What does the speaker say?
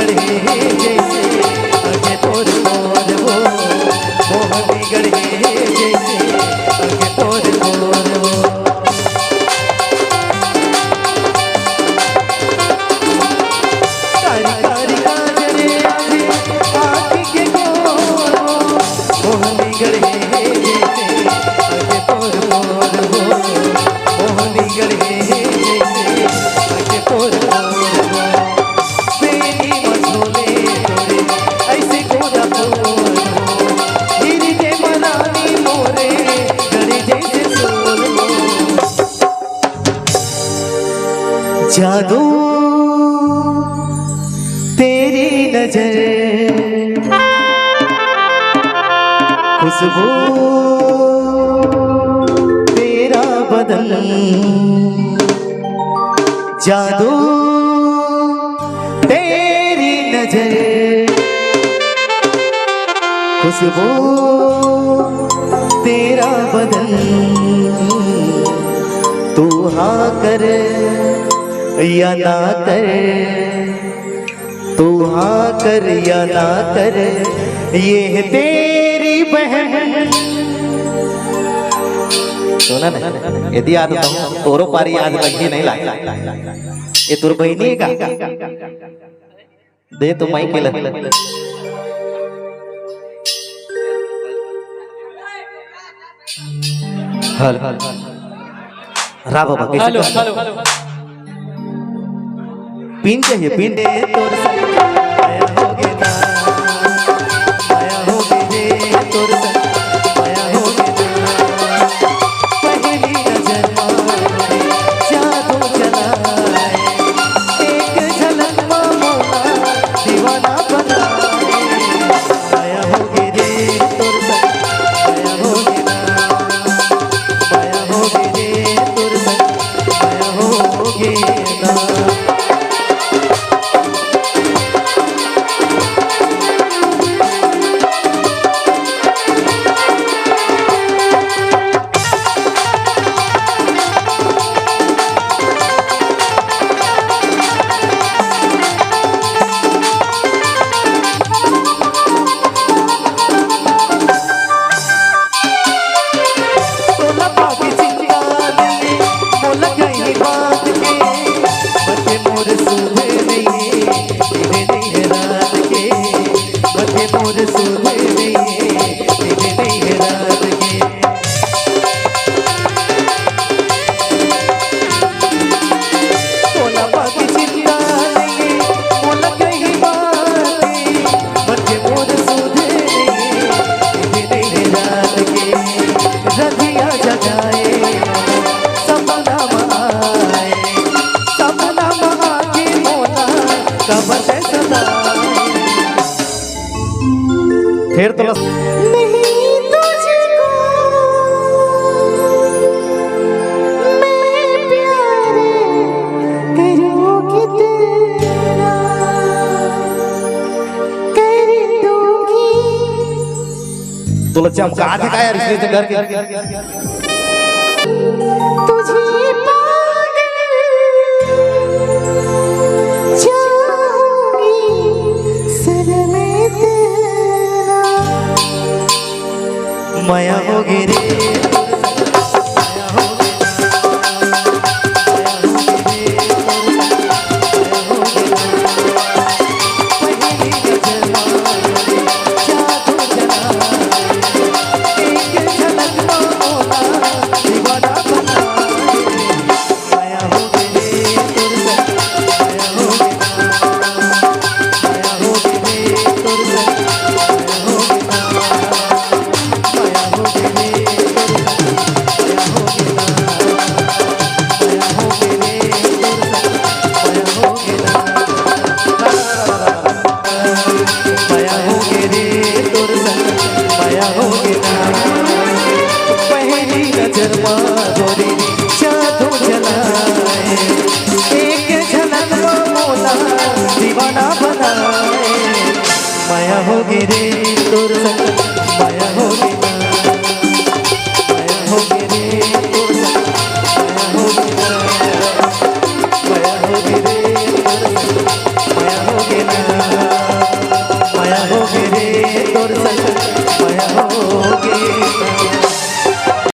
गढ़े जैसे आगे तोर मोर वो मोहनी गढ़े जैसे आगे तोर मोर वो कारी कारी काजरे आगे आँख के गोर वो मोहनी गढ़े जैसे आगे तोर मोर वो मोहनी गढ़े जैसे आगे तोर मोर वो बेनी मझोले तोरे ऐसे गोरा फूल हीरी के मनानी मोरे गढ़े जैसे सोल वो जादू तेरी नजर खुशबू तेरा बदन जादू तेरी नजर खुशबू तेरा बदन तू हाँ कर या ना कर तू हाँ कर या ना कर ये है तेरी बहन सुना ना यदि याद तो तोरो पारी याद लगी नहीं ला ये तोर बहनी है का दे तो माइक के लग हल रा बाबा हेलो हेलो पिन चाहिए पिन दे तोर संग आया होगे ना आया होगे रे तोर संग आया होगे ना पहली नजर मारे जादू चलाए एक झलक मोला दीवाना बनाए आया होगे रे तोर संग आया होगे ना आया होगे रे तोर संग आया होगे ना फिर तो नहीं तुझको मैं प्यार करूँ कितना कर दूंगी तुला चमका आधी काय यार इसलिए घर के तुझे पागल चाहूंगी सनम तेरा माया होगी रे माया होगी रे तोर संग माया होगी ना माया होगी रे तोर संग माया होगी ना माया होगी रे तोर संग माया होगी ना सच